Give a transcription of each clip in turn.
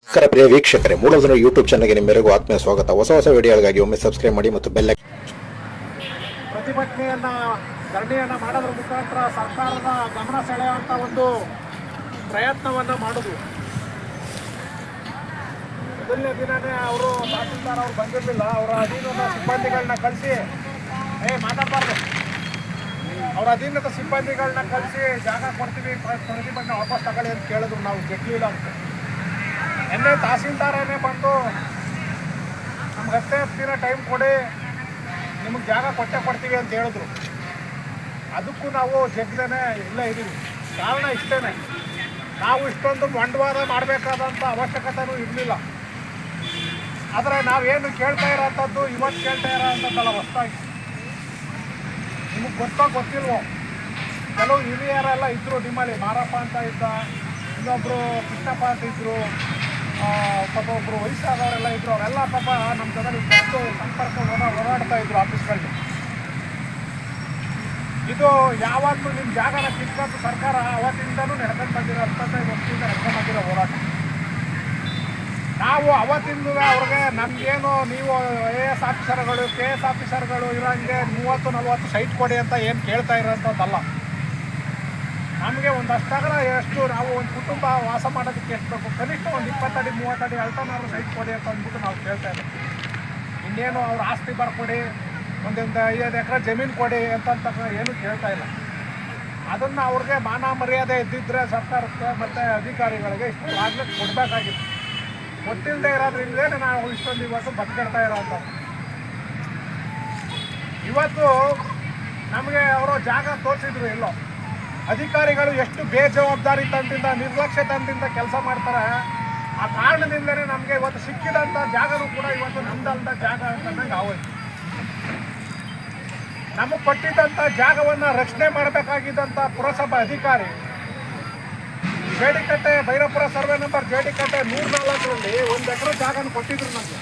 ನಮಸ್ಕಾರ ಪ್ರಿಯ ವೀಕ್ಷಕರೇ, ಮೂಲಧನ ಯೂಟ್ಯೂಬ್ ಚಾನಲ್ಗೆ ನಿಮ್ಮೆಲ್ಲರಿಗೂ ಆತ್ಮೀಯ ಸ್ವಾಗತ. ಹೊಸ ವಿಡಿಯೋಗಳಿಗಾಗಿ ಒಮ್ಮೆ ಸಬ್ಸ್ಕ್ರೈಬ್ ಮಾಡಿ ಮತ್ತು ಬೆಲ್ ಧರಣಿಯನ್ನು ಮಾಡೋದ್ರ ಮುಖಾಂತರ ಸರ್ಕಾರದ ಗಮನ ಸೆಳೆಯುವಂಥ ಒಂದು ಪ್ರಯತ್ನವನ್ನು ಮಾಡೋದು. ಮೊದಲನೇ ದಿನವೇ ಅವರು ತಹಸೀಲ್ದಾರ್ ಅವ್ರು ಬಂದಿರಲಿಲ್ಲ. ಅವರ ಅಧೀನದ ಸಿಬ್ಬಂದಿಗಳನ್ನ ಕಳಿಸಿ ಮಾತಾಡಬಾರ್ದು ಅವರ ಅಧೀನದ ಸಿಬ್ಬಂದಿಗಳನ್ನ ಕಳಿಸಿ ಜಾಗ ಕೊಡ್ತೀವಿ, ಪ್ರತಿಭಟನೆ ವಾಪಸ್ ತಗೊಳ್ಳಿ ಅಂತ ಕೇಳಿದ್ರು. ನಾವು ಗೆಟ್ಟಲಿಲ್ಲ ಅಂತ ಎನ್ನೇ ತಹಸೀಲ್ದಾರನೇ ಬಂದು ನಮ್ಗೆ 10 ದಿನ ಟೈಮ್ ಕೊಡಿ, ನಿಮಗೆ ಜಾಗ ಕೊಡ್ತೀವಿ ಅಂತ ಹೇಳಿದ್ರು. ಅದಕ್ಕೂ ನಾವು ಜಗ್ದೇನೆ ಇಲ್ಲೇ ಇದ್ದೀವಿ. ಕಾರಣ ಇಷ್ಟೇ, ನಾವು ಇಷ್ಟೊಂದು ಮಂಡವಾದ ಮಾಡಬೇಕಾದಂಥ ಅವಶ್ಯಕತೆಯೂ ಇರಲಿಲ್ಲ. ಆದರೆ ನಾವೇನು ಕೇಳ್ತಾ ಇರೋಂಥದ್ದು ಇವತ್ತು ಕೇಳ್ತಾ ಇರೋಂಥದ್ದಲ್ಲ, ಹೊಸದಾಗಿ ನಿಮಗೆ ಗೊತ್ತಿಲ್ವೋ. ಕೆಲವು ಹಿರಿಯರೆಲ್ಲ ಇದ್ದರು ನಿಮ್ಮಲ್ಲಿ. ಮಾರಪ್ಪ ಅಂತ ಇದ್ದ, ಇನ್ನೊಬ್ಬರು ಕೃಷ್ಣಪ್ಪ ಅಂತ ಇದ್ದರು, ಪಾಪ ಒಬ್ಬರು ವಯಸ್ಸಾದವರೆಲ್ಲ ಇದ್ದರು. ಅವರೆಲ್ಲ ಪಾಪ ನಮ್ಮ ಜೊತೆ ಬಂದು ಸಂಪರ್ಕ ಓಡಾಡ್ತಾ ಇದ್ರು ಆಫೀಸ್ಗಳಿಗೆ. ಇದು ಯಾವತ್ತೂ ನಿಮ್ಮ ಜಾಗನ ಕಿತ್ಕೊಂಡು ಸರ್ಕಾರ ಅವತ್ತಿಂದನೂ ನಡ್ಕೊಂಡು ಬಂದಿರೋ 25 ವರ್ಷದಿಂದ ನಡ್ಕೊಂಡು ಬಂದಿರೋ ಹೋರಾಟ. ನಾವು ಅವತ್ತಿಂದ ಅವ್ರಿಗೆ ನಮಗೇನು ನೀವು AS ಆಫೀಸರ್ಗಳು KS ಆಫೀಸರ್ಗಳು ಇರೋಂಗೆ 30-40 ಸೈಟ್ ಕೊಡಿ ಅಂತ ಏನು ಕೇಳ್ತಾ ಇರೋಂಥದ್ದಲ್ಲ. ನಮಗೆ ಒಂದಷ್ಟಾಗಲ ಎಷ್ಟು ನಾವು ಒಂದು ಕುಟುಂಬ ವಾಸ ಮಾಡೋದಕ್ಕೆ ಎಷ್ಟು ಬೇಕು, ಕನಿಷ್ಠ ಒಂದು 20 ಅಡಿ 30 ಅಡಿ ಅಳ್ತಾನಾದ್ರು ಸೈಟ್ ಕೊಡಿ ಅಂತ ಅಂದ್ಬಿಟ್ಟು ನಾವು ಕೇಳ್ತಾ ಇದ್ದೀವಿ. ಇನ್ನೇನು ಅವ್ರ ಆಸ್ತಿ ಬರ್ಕೊಡಿ, ಒಂದು 5 ಎಕರೆ ಜಮೀನು ಕೊಡಿ ಅಂತ ಏನೂ ಕೇಳ್ತಾ ಇಲ್ಲ. ಅದನ್ನು ಅವ್ರಿಗೆ ಮಾನ ಮರ್ಯಾದೆ ಇದ್ದಿದ್ದರೆ ಸರ್ಕಾರಕ್ಕೆ ಮತ್ತು ಅಧಿಕಾರಿಗಳಿಗೆ ಇಷ್ಟು ಆಗಲೇ ಕೊಡಬೇಕಾಗಿತ್ತು. ಗೊತ್ತಿಲ್ಲದೆ ಇರೋದ್ರಿಂದಲೇ ನಾವು ಇಷ್ಟೊಂದು ಇವತ್ತು ಬದುಕಿಡ್ತಾ ಇರೋಂಥ. ಇವತ್ತು ನಮಗೆ ಅವರು ಜಾಗ ತೋರಿಸಿದ್ರು ಎಲ್ಲೋ. ಅಧಿಕಾರಿಗಳು ಎಷ್ಟು ಬೇಜವಾಬ್ದಾರಿ ತಂದಿಂದ, ನಿರ್ಲಕ್ಷ್ಯ ತಂದಿಂದ ಕೆಲಸ ಮಾಡ್ತಾರೆ. ಆ ಕಾರಣದಿಂದಲೇ ನಮಗೆ ಇವತ್ತು ಸಿಕ್ಕಿದಂಥ ಜಾಗನೂ ಕೂಡ ಇವತ್ತು ನಮ್ದಂಥ ಜಾಗ ಅಂತಂದಂಗೆ ಆಗೋಯ್ತು. ನಮಗೆ ಕೊಟ್ಟಿದ್ದಂಥ ಜಾಗವನ್ನು ರಕ್ಷಣೆ ಮಾಡಬೇಕಾಗಿದ್ದಂಥ ಪುರಸಭಾ ಅಧಿಕಾರಿ ಜೇಡಿಕಟ್ಟೆ ಭೈರಪುರ ಸರ್ವೆ ನಂಬರ್ ಜೇಡಿಕಟ್ಟೆ 104ರಲ್ಲಿ 1 ಎಕರೆ ಜಾಗನ ಕೊಟ್ಟಿದ್ರು ನಮಗೆ.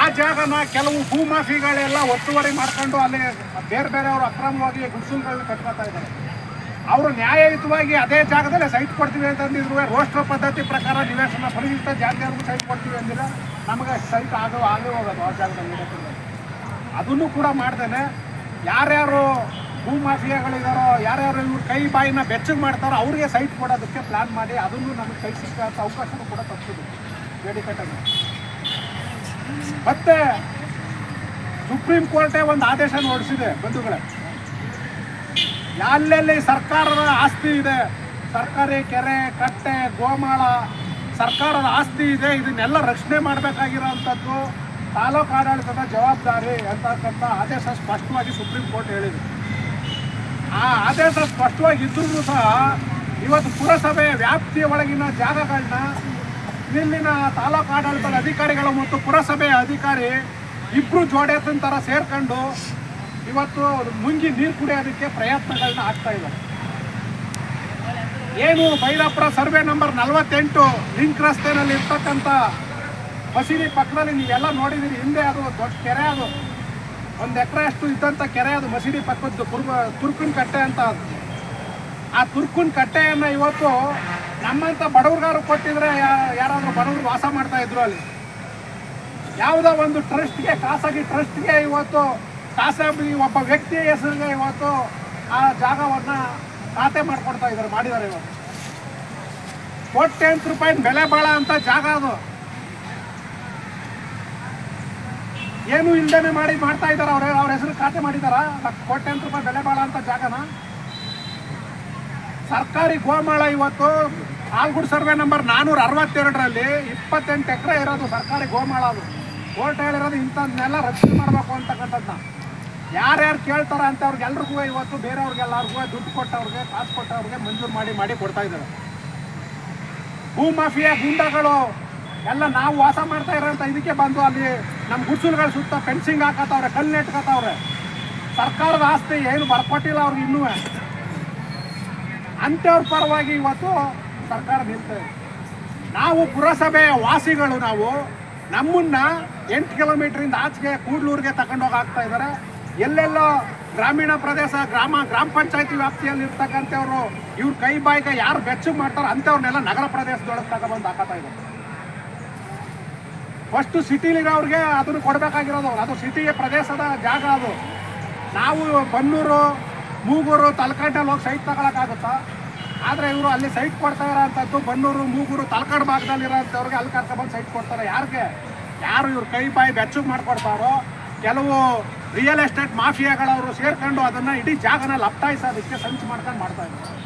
ಆ ಜಾಗನ ಕೆಲವು ಭೂಮಾಫಿಗಳೆಲ್ಲ ಒತ್ತುವರಿ ಮಾಡ್ಕೊಂಡು ಅಲ್ಲಿ ಬೇರೆಯವರು ಅಕ್ರಮವಾಗಿ ಗುಡ್ಸುಲ್ಗಳನ್ನ ಕಟ್ಕೊತಾ ಇದ್ದಾರೆ. ಅವರು ನ್ಯಾಯಯುತವಾಗಿ ಅದೇ ಜಾಗದಲ್ಲೇ ಸೈಟ್ ಕೊಡ್ತೀವಿ ಅಂತಂದಿದ್ರು. ರೋಸ್ಟರ್ ಪದ್ಧತಿ ಪ್ರಕಾರ ನಿವೇಶನ ಪರಿಶಿಷ್ಟ ಜಾತಿಯವ್ರಿಗೂ ಸೈಟ್ ಕೊಡ್ತೀವಿ ಅಂದಿಲ್ಲ. ನಮಗೆ ಸೈಟ್ ಆಗೇ ಹೋಗೋದು ಆ ಜಾಗದಲ್ಲಿ. ಅದನ್ನು ಕೂಡ ಮಾಡ್ದೇನೆ ಯಾರ್ಯಾರು ಭೂಮಾಫಿಯಾಗಳಿದಾರೋ, ಯಾರ್ಯಾರು ಇವ್ರು ಕೈ ಬಾಯಿನ ಬೆಚ್ಚಗೆ ಮಾಡ್ತಾರೋ ಅವ್ರಿಗೆ ಸೈಟ್ ಕೊಡೋದಕ್ಕೆ ಪ್ಲ್ಯಾನ್ ಮಾಡಿ ಅದನ್ನು ನಮಗೆ ಕೈ ಸಿಕ್ಕಂಥ ಅವಕಾಶನೂ ಕೂಡ ತಪ್ಪಿಸಿದ್ರು ಜೇಡಿಕಟ್ಟನ್ನು. ಮತ್ತೆ ಸುಪ್ರೀಂ ಕೋರ್ಟೇ ಒಂದು ಆದೇಶ ಹೊರಡಿಸಿದೆ ಬಂಧುಗಳೇ. ಎಲ್ಲೆಲ್ಲಿ ಸರ್ಕಾರದ ಆಸ್ತಿ ಇದೆ, ಸರ್ಕಾರಿ ಕೆರೆ ಕಟ್ಟೆ ಗೋಮಾಳ ಸರ್ಕಾರದ ಆಸ್ತಿ ಇದೆ, ಇದನ್ನೆಲ್ಲ ರಕ್ಷಣೆ ಮಾಡಬೇಕಾಗಿರೋವಂಥದ್ದು ತಾಲೂಕು ಆಡಳಿತದ ಜವಾಬ್ದಾರಿ ಅಂತಕ್ಕಂಥ ಆದೇಶ ಸ್ಪಷ್ಟವಾಗಿ ಸುಪ್ರೀಂ ಕೋರ್ಟ್ ಹೇಳಿದೆ. ಆ ಆದೇಶ ಸ್ಪಷ್ಟವಾಗಿ ಇದ್ರೂ ಸಹ ಇವತ್ತು ಪುರಸಭೆಯ ವ್ಯಾಪ್ತಿಯ ಒಳಗಿನ ಜಾಗಗಳನ್ನ ಇಲ್ಲಿನ ತಾಲೂಕು ಆಡಳಿತದ ಅಧಿಕಾರಿಗಳು ಮತ್ತು ಪುರಸಭೆಯ ಅಧಿಕಾರಿ ಇಬ್ಬರು ಜೋಡೆತ್ತಿನ ಥರ ಸೇರ್ಕೊಂಡು ಇವತ್ತು ಮುಂಗಿ ನೀರು ಕುಡಿಯೋದಕ್ಕೆ ಪ್ರಯತ್ನಗಳನ್ನ ಆಗ್ತಾ ಇದ್ದಾರೆ. ಏನು ಭೈರಪುರ ಸರ್ವೆ ನಂಬರ್ 48 ಲಿಂಕ್ ರಸ್ತೆಯಲ್ಲಿ ಇರ್ತಕ್ಕಂಥ ಮಸೀದಿ ಪಕ್ಕದಲ್ಲಿ ನೀವೆಲ್ಲ ನೋಡಿದ್ದೀರಿ. ಹಿಂದೆ ಅದು ದೊಡ್ಡ ಕೆರೆ, ಅದು 1 ಎಕರೆ ಅಷ್ಟು ಇದ್ದಂಥ ಕೆರೆ, ಅದು ಮಸೀದಿ ಪಕ್ಕದ್ದು ತುರ್ಕುನ್ ಕಟ್ಟೆ ಅಂತ. ಅದು ಆ ತುರ್ಕುನ್ ಕಟ್ಟೆಯನ್ನು ಇವತ್ತು ನಮ್ಮಂಥ ಬಡವ್ರಿಗಾರು ಕೊಟ್ಟಿದ್ರೆ ಯಾರಾದರೂ ಬಡವರು ವಾಸ ಮಾಡ್ತಾ ಇದ್ರು ಅಲ್ಲಿ. ಯಾವುದೋ ಒಂದು ಟ್ರಸ್ಟ್ಗೆ, ಖಾಸಗಿ ಟ್ರಸ್ಟ್ಗೆ ಇವತ್ತು ಖಾಸಗಿ ಒಬ್ಬ ವ್ಯಕ್ತಿಯ ಹೆಸರಿಗೆ ಇವತ್ತು ಆ ಜಾಗವನ್ನು ಖಾತೆ ಮಾಡಿದ್ದಾರೆ. ಇವತ್ತು ಕೋಟ್ಯಾಂತರ ರೂಪಾಯಿ ಬೆಲೆ ಬಾಳ ಅಂತ ಜಾಗ ಅದು. ಏನು ಇಲ್ಲದೇ ಮಾಡ್ತಾ ಇದ್ದಾರೆ. ಅವ್ರ ಹೆಸರು ಖಾತೆ ಮಾಡಿದಾರ. ಕೋಟ್ಯಾಂತರ ರೂಪಾಯಿ ಬೆಲೆ ಬಾಳ ಅಂತ ಜಾಗನ. ಸರ್ಕಾರಿ ಗೋಮಾಳ ಇವತ್ತು ಆಲ್ಗುಡ್ ಸರ್ವೆ ನಂಬರ್ 462ರಲ್ಲಿ 28 ಎಕರೆ ಇರೋದು ಸರ್ಕಾರಿ ಗೋಮಾಳ. ಅದು ಕೋರ್ಟ್ ಹೇಳಿರೋದು ಇಂಥದ್ದನ್ನೆಲ್ಲ ರಕ್ಷಣೆ ಮಾಡಬೇಕು ಅಂತಕ್ಕಂಥದ್ದನ್ನ. ಯಾರ್ಯಾರು ಕೇಳ್ತಾರೆ ಅಂತ ಅವ್ರಿಗೆಲ್ರಿಗೂ ಇವತ್ತು ಬೇರೆಯವ್ರಿಗೆಲ್ಲರಿಗೂ ದುಡ್ಡು ಕೊಟ್ಟವ್ರಿಗೆ, ಕಾಸು ಕೊಟ್ಟವ್ರಿಗೆ ಮಂಜೂರು ಮಾಡಿ ಕೊಡ್ತಾ ಇದ್ದಾರೆ. ಭೂಮಾಫಿಯಾ ಗೂಂಡಾಗಳು ಎಲ್ಲ ನಾವು ವಾಸ ಮಾಡ್ತಾ ಇರೋಂಥ ಇದಕ್ಕೆ ಬಂದು ಅಲ್ಲಿ ನಮ್ಮ ಗುಡ್ಸುಲ್ಗಳ ಸುತ್ತ ಫೆನ್ಸಿಂಗ್ ಹಾಕತ್ತವ್ರೆ, ಕಲ್ಲು ನೆಟ್ಕತ್ತವ್ರೆ. ಸರ್ಕಾರದ ಆಸ್ತಿ ಏನು ಬರ್ಕೊಟ್ಟಿಲ್ಲ ಅವ್ರಿಗೆ ಇನ್ನೂ. ಅಂಥವ್ರ ಪರವಾಗಿ ಇವತ್ತು ಸರ್ಕಾರ ನಿಲ್ತದೆ. ನಾವು ಪುರಸಭೆಯ ವಾಸಿಗಳು, ನಾವು ನಮ್ಮನ್ನ 8 ಕಿಲೋಮೀಟ್ರಿಂದ ಆಚೆಗೆ ಕೂಡ್ಲೂರಿಗೆ ತಗೊಂಡೋಗಿ ಹಾಕ್ತಾ ಇದ್ದಾರೆ. ಎಲ್ಲೆಲ್ಲೋ ಗ್ರಾಮೀಣ ಪ್ರದೇಶ ಗ್ರಾಮ ಪಂಚಾಯತಿ ವ್ಯಾಪ್ತಿಯಲ್ಲಿ ಇರ್ತಕ್ಕಂಥವ್ರು ಇವ್ರ ಕೈ ಬಾಯಿಗೆ ಯಾರು ಬೆಚ್ಚಗೆ ಮಾಡ್ತಾರೋ ಅಂಥವ್ರನ್ನೆಲ್ಲ ನಗರ ಪ್ರದೇಶದೊಳಗೆ ತಗೊಬಂದು ಹಾಕತ್ತಾ ಇದ್ದಾರೆ. ಫಸ್ಟು ಸಿಟಿಲಿರೋರಿಗೆ ಅದನ್ನು ಕೊಡಬೇಕಾಗಿರೋದು. ಅದು ಸಿಟಿ ಪ್ರದೇಶದ ಜಾಗ. ಅದು ನಾವು ಬನ್ನೂರು, ಮೂಗೂರು, ತಲಕಾಡಲ್ಲಿ ಹೋಗಿ ಸೈಟ್ ತಗೊಳಕ್ಕಾಗುತ್ತಾ? ಆದರೆ ಇವರು ಅಲ್ಲಿ ಸೈಟ್ ಕೊಡ್ತಾ ಇರೋಂಥದ್ದು ಬನ್ನೂರು, ಮೂಗೂರು, ತಲಕಾಡು ಭಾಗದಲ್ಲಿರೋಂಥವ್ರಿಗೆ ಅಲ್ಲಿ ಕರ್ಕೊಂಡ್ಬಂದು ಸೈಟ್ ಕೊಡ್ತಾರೆ. ಯಾರು ಇವ್ರು ಕೈ ಬಾಯಿ ಬೆಚ್ಚಗೆ ಮಾಡ್ಕೊಡ್ತಾರೋ ಕೆಲವು ರಿಯಲ್ ಎಸ್ಟೇಟ್ ಮಾಫಿಯಾಗಳವರು ಸೇರ್ಕೊಂಡು ಅದನ್ನು ಇಡೀ ಜಾಗನ ಲಪ್ಟಾಯಿಸೋದಕ್ಕೆ ಸಂಚು ಮಾಡ್ಕೊಂಡು ಮಾಡ್ತಾ ಇದ್ದಾರೆ.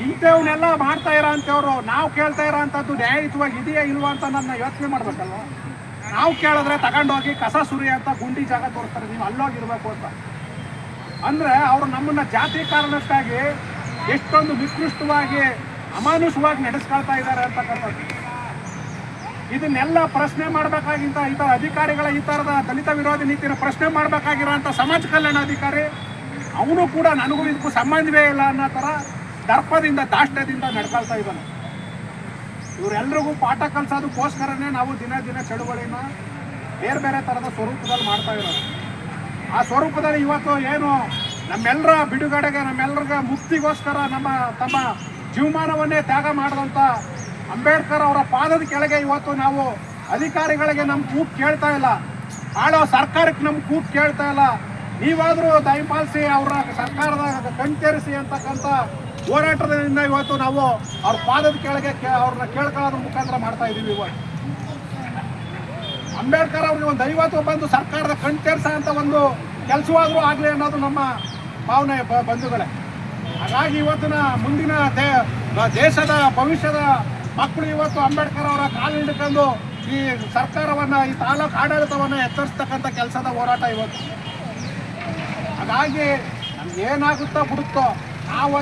ಇಂಥವನ್ನೆಲ್ಲ ಮಾಡ್ತಾ ಇರೋ ಅಂಥವ್ರು ನಾವು ಕೇಳ್ತಾ ಇರೋ ಅಂಥದ್ದು ನ್ಯಾಯಯುತವಾಗಿ ಇದೆಯಾ ಇಲ್ವಾ ಅಂತ ನನ್ನ ಯೋಚನೆ ಮಾಡ್ಬೇಕಲ್ವ. ನಾವು ಕೇಳಿದ್ರೆ ತಗೊಂಡೋಗಿ ಕಸ ಸುರಿ ಅಂತ ಗುಂಡಿ ಜಾಗ ತೋರಿಸ್ತಾರೆ, ನೀವು ಅಲ್ಲೋಗಿರ್ಬೇಕು ಅಂತ. ಅಂದರೆ ಅವರು ನಮ್ಮನ್ನು ಜಾತಿ ಕಾರಣಕ್ಕಾಗಿ ಎಷ್ಟೊಂದು ನಿಕೃಷ್ಟವಾಗಿ ಅಮಾನುಷವಾಗಿ ನಡೆಸ್ಕೊಳ್ತಾ ಇದ್ದಾರೆ ಅಂತಕ್ಕಂಥದ್ದು. ಇದನ್ನೆಲ್ಲ ಪ್ರಶ್ನೆ ಮಾಡಬೇಕಾಗಿಂತ ಈ ಥರ ಅಧಿಕಾರಿಗಳ ಈ ಥರದ ದಲಿತ ವಿರೋಧಿ ನೀತಿನ ಪ್ರಶ್ನೆ ಮಾಡಬೇಕಾಗಿರೋಂಥ ಸಮಾಜ ಕಲ್ಯಾಣಾಧಿಕಾರಿ ಅವನು ಕೂಡ ನನಗೂ ಇದಕ್ಕೂ ಸಂಬಂಧವೇ ಇಲ್ಲ ಅನ್ನೋ ಥರ ದರ್ಪದಿಂದ ದಾಷ್ಟ್ಯದಿಂದ ನಡ್ಕೊಳ್ತಾ ಇದ್ದಾನೆ. ಇವರೆಲ್ರಿಗೂ ಪಾಠ ಕಲಿಸೋದಕ್ಕೋಸ್ಕರನೇ ನಾವು ದಿನ ದಿನ ಚಳುವಳಿನ ಬೇರೆ ಬೇರೆ ಥರದ ಸ್ವರೂಪದಲ್ಲಿ ಮಾಡ್ತಾ ಇರೋದು. ಆ ಸ್ವರೂಪದಲ್ಲಿ ಇವತ್ತು ಏನು ನಮ್ಮೆಲ್ಲರ ಬಿಡುಗಡೆಗೆ, ನಮ್ಮೆಲ್ಲರಿಗ ಮುಕ್ತಿಗೋಸ್ಕರ ತಮ್ಮ ಜೀವಮಾನವನ್ನೇ ತ್ಯಾಗ ಮಾಡಿದಂಥ ಅಂಬೇಡ್ಕರ್ ಅವರ ಪಾದದ ಕೆಳಗೆ ಇವತ್ತು ನಾವು ಅಧಿಕಾರಿಗಳಿಗೆ ನಮ್ಮ ಕೂಗು ಕೇಳ್ತಾ ಇಲ್ಲ, ಆಳೋ ಸರ್ಕಾರಕ್ಕೆ ನಮ್ಮ ಕೂಗು ಕೇಳ್ತಾ ಇಲ್ಲ. ನೀವಾದರೂ ದಯಪಾಲಿಸಿ ಅವರ ಸರ್ಕಾರದ ಕಣ್ತೇರಿಸಿ ಅಂತಕ್ಕಂಥ ಹೋರಾಟದಿಂದ ಇವತ್ತು ನಾವು ಅವ್ರ ಪಾದದ ಕೆಳಗೆ ಅವ್ರನ್ನ ಕೇಳ್ಕೊಳ್ಳೋದ್ರ ಮುಖಾಂತರ ಮಾಡ್ತಾ ಇದ್ದೀವಿ. ಇವತ್ತು ಅಂಬೇಡ್ಕರ್ ಅವ್ರಿಗೆ ಒಂದು 50 ಬಂದು ಸರ್ಕಾರದ ಕಣ್ತೇರಿಸೋ ಅಂತ ಒಂದು ಕೆಲಸವಾದರೂ ಆಗಲಿ ಅನ್ನೋದು ನಮ್ಮ ಭಾವನೆ ಬಂಧುಗಳೇ. ಹಾಗಾಗಿ ಇವತ್ತಿನ ಮುಂದಿನ ದೇಶದ ಭವಿಷ್ಯದ ಮಕ್ಕಳು ಇವತ್ತು ಅಂಬೇಡ್ಕರ್ ಅವರ ಕಾಲು ಹಿಡ್ಕೊಂಡು ಈ ಸರ್ಕಾರವನ್ನು, ಈ ತಾಲೂಕು ಆಡಳಿತವನ್ನು ಎಚ್ಚರಿಸ್ತಕ್ಕಂಥ ಕೆಲಸದ ಹೋರಾಟ ಇವತ್ತು. ಹಾಗಾಗಿ ನಮ್ಗೆ ಏನಾಗುತ್ತೋ ಬಿಡುತ್ತೋ ನಾವು